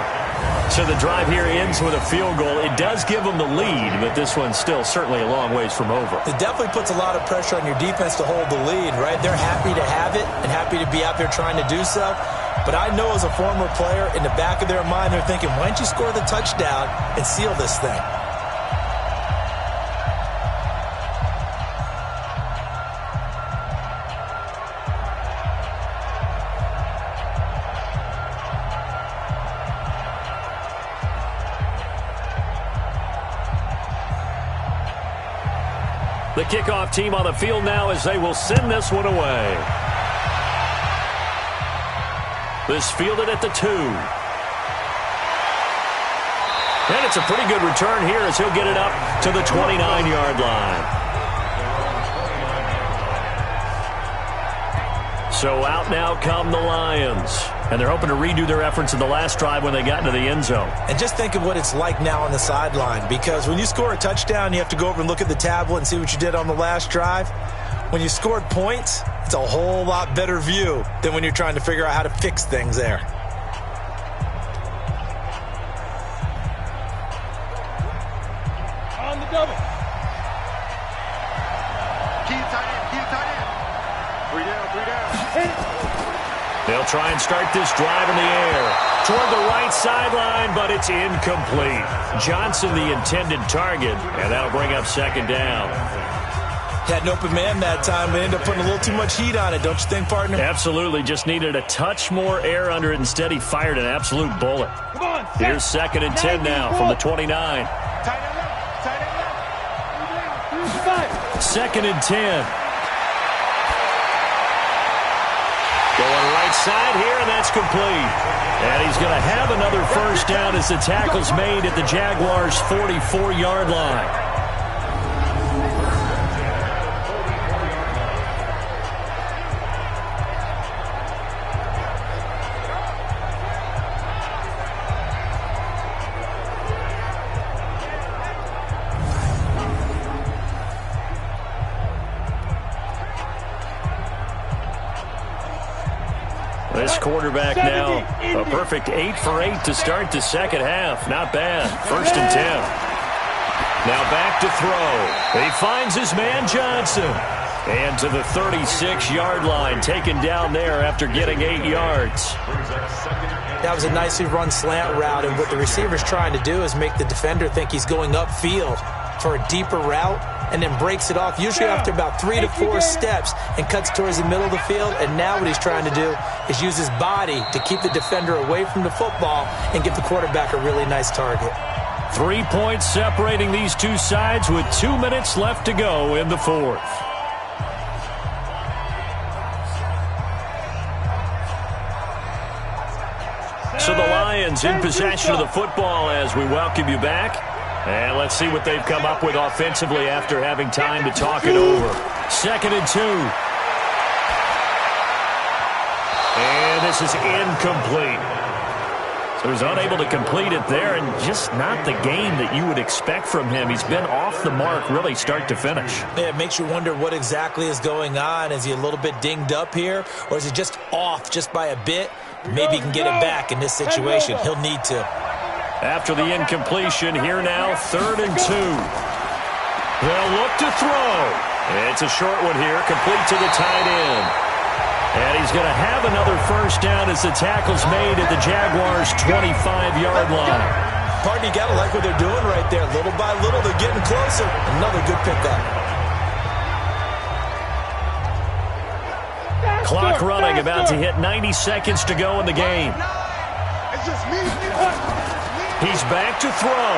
So the drive here ends with a field goal. It does give them the lead, but this one's still certainly a long ways from over. It definitely puts a lot of pressure on your defense to hold the lead, right? They're happy to have it and happy to be out there trying to do so. But I know as a former player, in the back of their mind, they're thinking, why don't you score the touchdown and seal this thing? The kickoff team on the field now as they will send this one away. This fielded at the 2. And it's a pretty good return here as he'll get it up to the 29-yard line. So out now come the Lions. And they're hoping to redo their efforts in the last drive when they got into the end zone. And just think of what it's like now on the sideline. Because when you score a touchdown, you have to go over and look at the tablet and see what you did on the last drive. When you scored points, it's a whole lot better view than when you're trying to figure out how to fix things there. On the double. Keep tight end. 3 down, 3 down. Hit it. They'll try and start this drive in the air toward the right sideline, but it's incomplete. Johnson, the intended target, and that'll bring up 2nd down. Had an open man that time, but ended up putting a little too much heat on it, don't you think, partner? Absolutely. Just needed a touch more air under it. Instead, he fired an absolute bullet. Come on. Here's 2nd and 10 now from the 29. Tight end left. Tight end left. 2nd and 10. Going right side here, and that's complete. And he's going to have another first first down as the tackle's made at the Jaguars' 44-yard line. This quarterback now, a perfect 8 for 8 to start the second half. Not bad. First and 10. Now back to throw. He finds his man Johnson. And to the 36-yard line, taken down there after getting 8 yards. That was a nicely run slant route, and what the receiver's trying to do is make the defender think he's going upfield for a deeper route, and then breaks it off, usually after about 3 to 4 steps, and cuts towards the middle of the field. And now what he's trying to do is use his body to keep the defender away from the football and give the quarterback a really nice target. 3 points separating these two sides with 2 minutes left to go in the fourth. So the Lions in possession of the football as we welcome you back. And let's see what they've come up with offensively after having time to talk it over. 2nd and 2. And this is incomplete. So he's unable to complete it there, and just not the game that you would expect from him. He's been off the mark really start to finish. Yeah, it makes you wonder what exactly is going on. Is he a little bit dinged up here, or is he just off just by a bit? Maybe he can get it back in this situation. He'll need to. After the incompletion, here now, 3rd and 2. They'll look to throw. It's a short one here, complete to the tight end. And he's going to have another first down as the tackle's made at the Jaguars' 25-yard line. Pardon, you got to like what they're doing right there. Little by little, they're getting closer. Another good pickup. Clock running, about to hit 90 seconds to go in the game. It's just me. He's back to throw.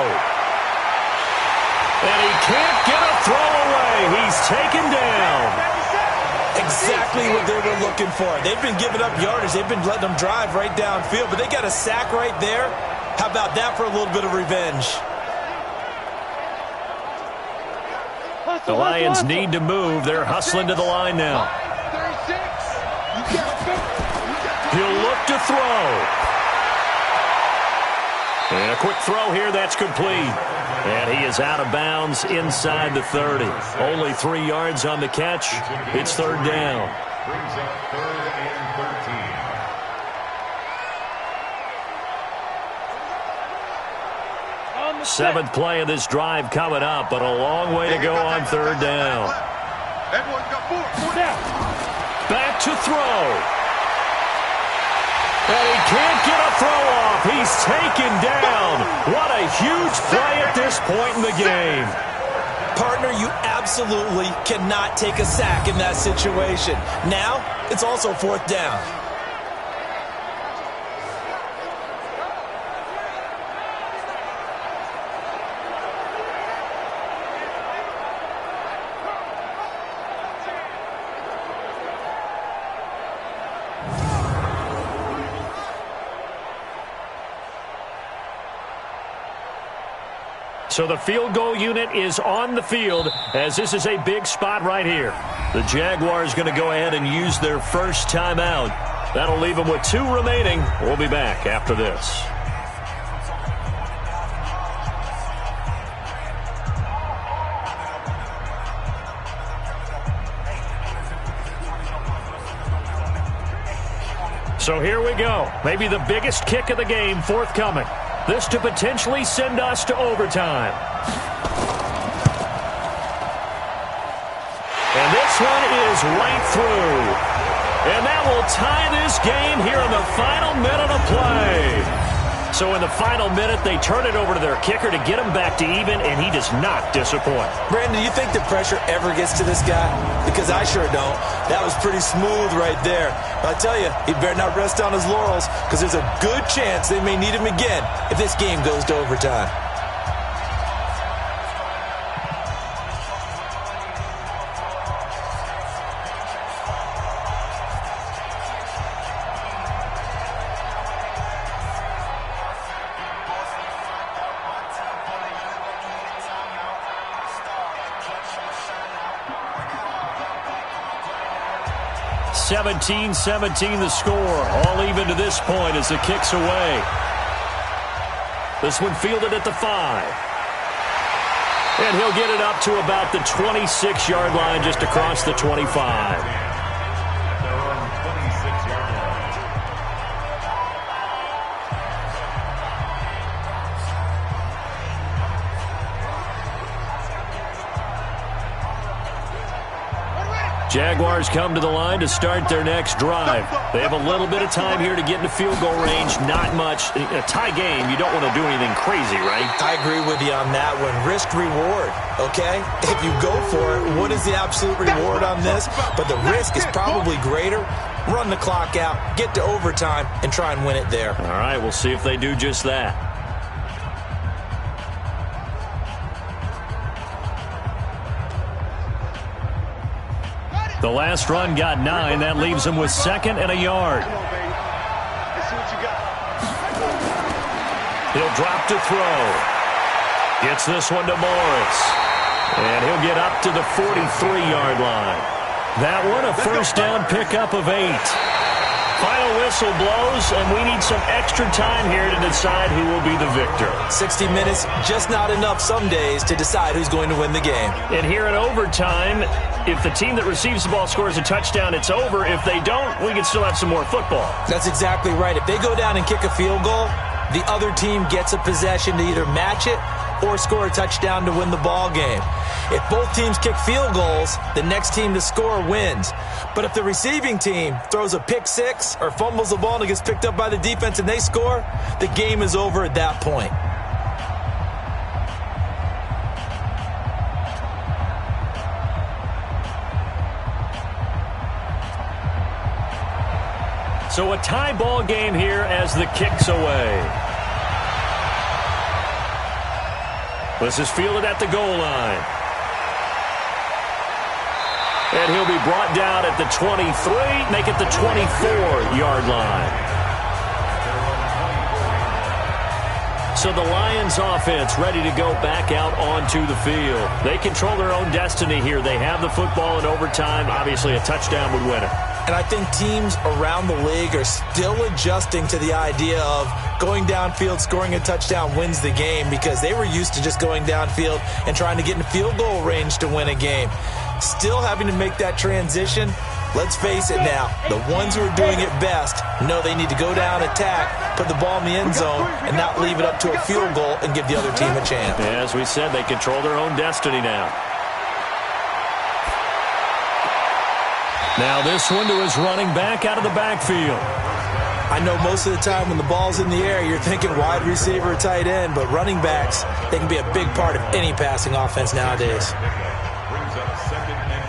And he can't get a throw away. He's taken down. Exactly what they were looking for. They've been giving up yardage. They've been letting them drive right downfield, but they got a sack right there. How about that for a little bit of revenge? The Lions need to move. They're hustling to the line now. 36. He'll look to throw. And a quick throw here, that's complete. And he is out of bounds inside the 30. Only 3 yards on the catch. It's 3rd down. Brings up 3rd and 13. 7th play of this drive coming up, but a long way to go on 3rd down. Everyone's got 4 down. Back to throw. And he can't get a throw off. He's taken down. What a huge play at this point in the game. Partner, you absolutely cannot take a sack in that situation. Now, it's also 4th down. So the field goal unit is on the field as this is a big spot right here. The Jaguars going to go ahead and use their first timeout. That'll leave them with 2 remaining. We'll be back after this. So here we go. Maybe the biggest kick of the game forthcoming. This to potentially send us to overtime. And this one is right through. And that will tie this game here in the final minute of play. So in the final minute, they turn it over to their kicker to get him back to even, and he does not disappoint. Brandon, do you think the pressure ever gets to this guy? Because I sure don't. That was pretty smooth right there. But I tell you, he better not rest on his laurels, because there's a good chance they may need him again if this game goes to overtime. 17-17 the score. All even to this point as the kick's away. This one fielded at the 5. And he'll get it up to about the 26-yard line, just across the 25. Jaguars come to the line to start their next drive. They have a little bit of time here to get into field goal range. Not much. In a tie game, you don't want to do anything crazy, right? I agree with you on that one. Risk-reward, okay? If you go for it, what is the absolute reward on this? But the risk is probably greater. Run the clock out, get to overtime, and try and win it there. All right, we'll see if they do just that. The last run got 9. That leaves him with 2nd and a yard. He'll drop to throw. Gets this one to Morris. And he'll get up to the 43-yard line. That one, a first down pickup of 8. Final whistle blows, and we need some extra time here to decide who will be the victor. 60 minutes, just not enough some days to decide who's going to win the game. And here in overtime, if the team that receives the ball scores a touchdown, it's over. If they don't, we can still have some more football. That's exactly right. If they go down and kick a field goal, the other team gets a possession to either match it or score a touchdown to win the ball game. If both teams kick field goals, the next team to score wins. But if the receiving team throws a pick six or fumbles the ball and it gets picked up by the defense and they score, the game is over at that point. So a tie ball game here as the kick's away. This is fielded at the goal line. And he'll be brought down at the 23, make it the 24-yard line. So the Lions offense ready to go back out onto the field. They control their own destiny here. They have the football in overtime. Obviously, a touchdown would win it. And I think teams around the league are still adjusting to the idea of going downfield, scoring a touchdown wins the game, because they were used to just going downfield and trying to get in field goal range to win a game. Still having to make that transition. Let's face it now, the ones who are doing it best know they need to go down, attack, put the ball in the end zone, and not leave it up to a field goal and give the other team a chance. Yeah, as we said, they control their own destiny now. Now this one to his running back out of the backfield. I know most of the time when the ball's in the air, you're thinking wide receiver or tight end, but running backs, they can be a big part of any passing offense nowadays. Brings up 2nd and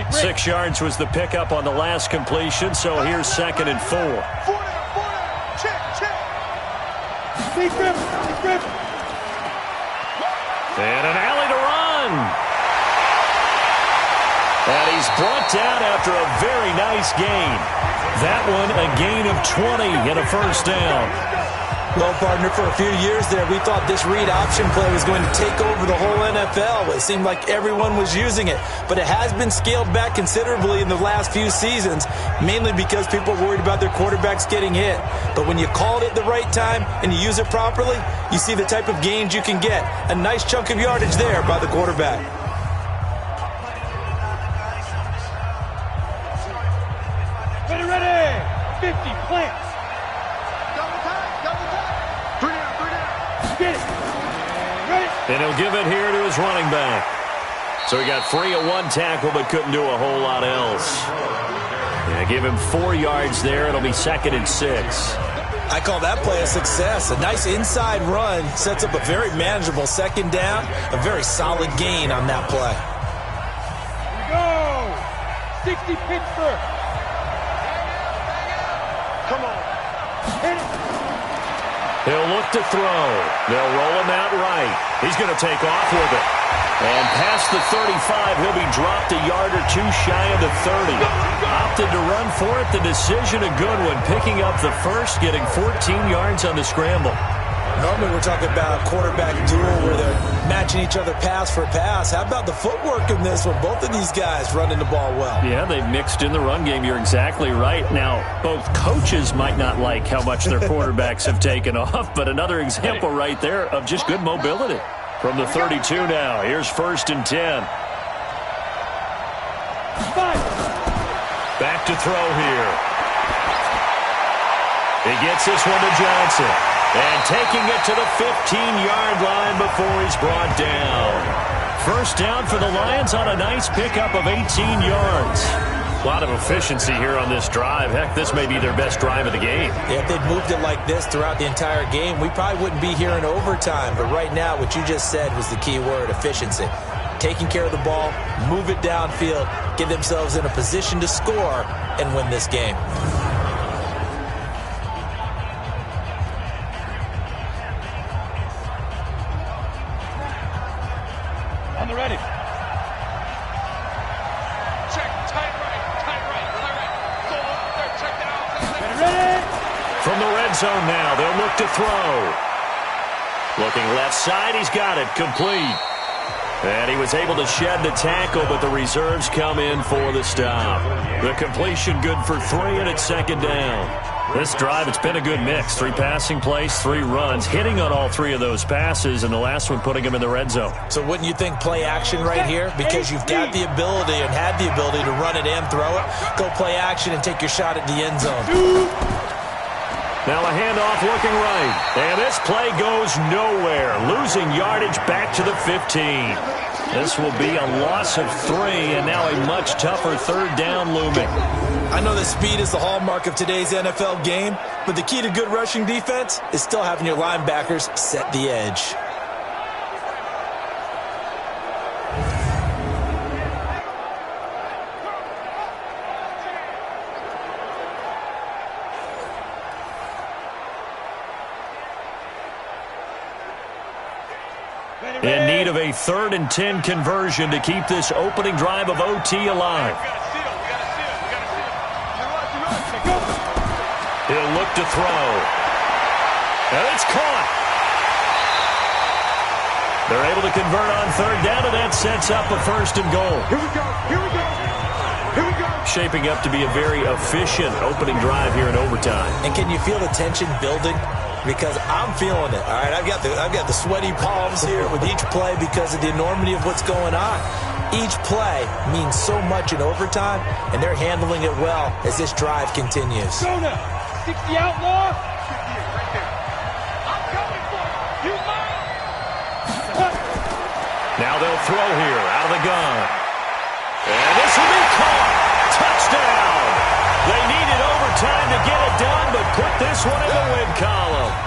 4. 6 yards was the pickup on the last completion, so here's 2nd and 4. And an alley to run. And he's brought down after a very nice gain. That one a gain of 20 and a first down. Well, partner, for a few years there, we thought this read option play was going to take over the whole NFL. It seemed like everyone was using it. But it has been scaled back considerably in the last few seasons, mainly because people are worried about their quarterbacks getting hit. But when you call it at the right time and you use it properly, you see the type of gains you can get. A nice chunk of yardage there by the quarterback. Ready, 50, plants. And he'll give it here to his running back. So he got free of one tackle but couldn't do a whole lot else. Yeah, give him 4 yards there. It'll be 2nd and 6. I call that play a success. A nice inside run sets up a very manageable 2nd down. A very solid gain on that play. Here we go. 60 Pittsburgh. Come on. Hit it. He'll look to throw. They'll roll him out right. He's going to take off with it. And past the 35, he'll be dropped a yard or two shy of the 30. Opted to run for it. The decision a good one. Picking up the first, getting 14 yards on the scramble. Normally we're talking about a quarterback duel where they're matching each other pass for pass. How about the footwork in this one? Both of these guys running the ball well. Yeah, they've mixed in the run game. You're exactly right. Now, both coaches might not like how much their quarterbacks have taken off, but another example right there of just good mobility. From the 32 now, here's 1st and 10. Back to throw here. He gets this one to Johnson. And taking it to the 15-yard line before he's brought down. First down for the Lions on a nice pickup of 18 yards. A lot of efficiency here on this drive. Heck, this may be their best drive of the game. Yeah, if they'd moved it like this throughout the entire game, we probably wouldn't be here in overtime. But right now, what you just said was the key word, efficiency. Taking care of the ball, move it downfield, get themselves in a position to score, and win this game. On the ready. Check, tight right. Go up there, check it out. Ready. From the red zone now, they'll look to throw. Looking left side, he's got it, complete. And he was able to shed the tackle, but the reserves come in for the stop. The completion good for 3, and it's 2nd down. This drive, it's been a good mix. 3 passing plays, 3 runs, hitting on all 3 of those passes, and the last one putting him in the red zone. So wouldn't you think play action right here? Because you've got the ability and had the ability to run it and throw it. Go play action and take your shot at the end zone. Now a handoff looking right. And this play goes nowhere. Losing yardage back to the 15. This will be a loss of 3, and now a much tougher 3rd down looming. I know that speed is the hallmark of today's NFL game, but the key to good rushing defense is still having your linebackers set the edge. In need of a 3rd and 10 conversion to keep this opening drive of OT alive. He'll look to throw. And it's caught. They're able to convert on 3rd down, and that sets up a 1st and goal. Here we go. Shaping up to be a very efficient opening drive here in overtime. And can you feel the tension building? Because I'm feeling it. All right, I've got the sweaty palms here with each play because of the enormity of what's going on. Each play means so much in overtime, and they're handling it well as this drive continues. Go now. 60 outlaw. Right there. I'm coming for you. You mind? Now they'll throw here out of the gun. And this will be caught. Touchdown. They needed overtime to get it done, but put this one in the win column.